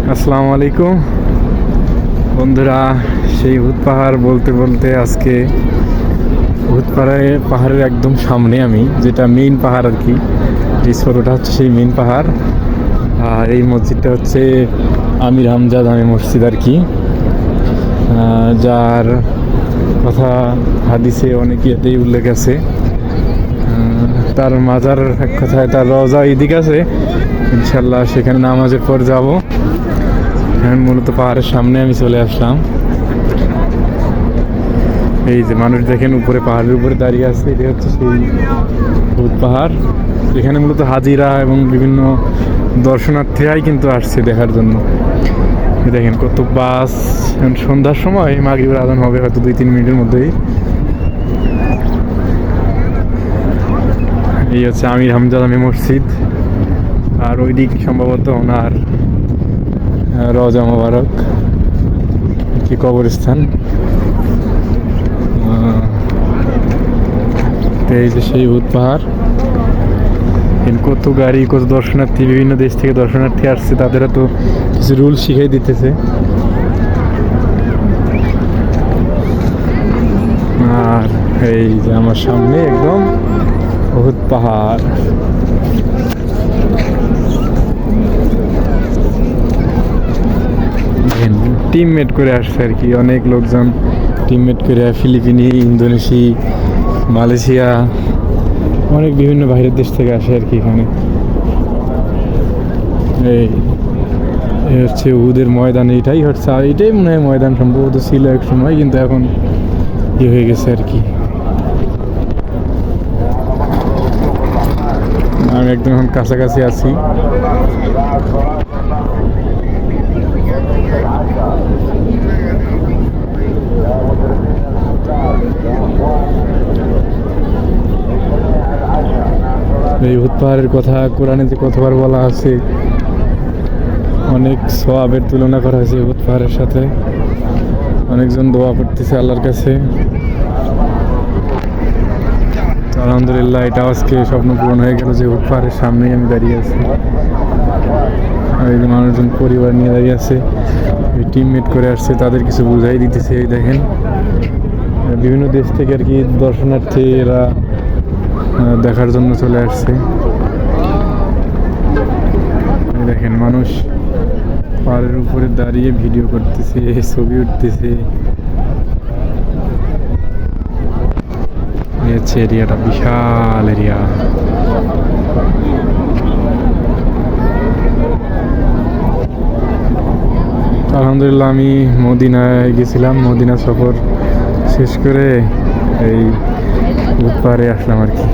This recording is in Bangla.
আসসালামু আলাইকুম বন্ধুরা। সেই উহুদ পাহাড় বলতে বলতে আজকে উহুদ পাহাড়ের একদম সামনে আমি, যেটা মেইন পাহাড় আর কি, যে ছোটোটা হচ্ছে সেই মেইন পাহাড়। আর এই মসজিদটা হচ্ছে আমির হামজা জামে মসজিদ আর কি, যার কথা হাদিসে অনেক ইয়েতেই উল্লেখ আছে। তার মাজার এক কথায় তার রওজা এদিকে আছে, ইনশাল্লাহ সেখানে নামাজের পর যাব। মূলত পাহাড়ের সামনে আমি চলে আসলাম। এই যে মানুষ দেখেন উপরে, পাহাড়ের উপরে দাঁড়িয়ে আছে, এটা হচ্ছে সেই উহুদ পাহাড়। এখানে মূলত হাজিরা এবং বিভিন্ন দর্শনার্থীরাই কিন্তু আসছে দেখার জন্য। দেখেন কত বাস। সন্ধ্যার সময় মাগরিবের আজান হবে হয়তো 2-3 মিনিটের মধ্যেই। এই হচ্ছে আমির হামজা জামে মসজিদ, আর ওই দিক সম্ভবত ওনার রওজা মোবারক কি কবরস্থান। এই যে সেই উহুদ পাহাড়। কত গাড়ি, কত দর্শনার্থী, বিভিন্ন দেশ থেকে দর্শনার্থী আসছে, তাদেরও তো কিছু রুল শিখিয়ে দিতেছে। আর এই যে আমার সামনে একদম উহুদ পাহাড়। টিমমেট করে আসছে আর কি, অনেক লোকজন টিমমেট করে, ফিলিপিনি, ইন্দোনেশি, মালয়েশিয়া, অনেক বিভিন্ন বাইরের দেশ থেকে আসে আর কি এখানে। এই হচ্ছে উহুদের ময়দান, এটাই হচ্ছে, এটাই মনে হয় ময়দান সম্ভবত ছিল এক সময়, কিন্তু এখন কি হয়ে গেছে আর কি। আমি একদম এখন কাছাকাছি আছি। এই উহুদ পাহাড়ের কথা কোরআনে যে কতবার বলা আছে, অনেক সওয়াবের তুলনা করা হয়েছে উহুদ পাহাড়ের সাথে। অনেকজন দোয়া করতেছে আল্লাহর কাছে। আলহামদুলিল্লাহ, এটা আজকে স্বপ্ন পূরণ হয়ে গেল যে উহুদ পাহাড়ের সামনেই আমি দাঁড়িয়ে আছি। আর এই যে মানুষজন পরিবার নিয়ে দাঁড়িয়ে আছে, এই টিমমেট করে আসছে, তাদের কিছু বুঝাই দিতেছে। এই দেখেন বিভিন্ন দেশ থেকে আর কি দর্শনার্থী এরা দেখার জন্য চলে আসছে। দেখেন মানুষ পাহাড়ের উপরে দাঁড়িয়ে ভিডিও করতেছে, ছবি উঠতেছে। হচ্ছে এরিয়াটা বিশাল এরিয়া। আলহামদুলিল্লাহ, আমি মদিনায় গেছিলাম, মদিনা সফর শেষ করে এই উহুদ পাহাড়ে আসলাম আর কি।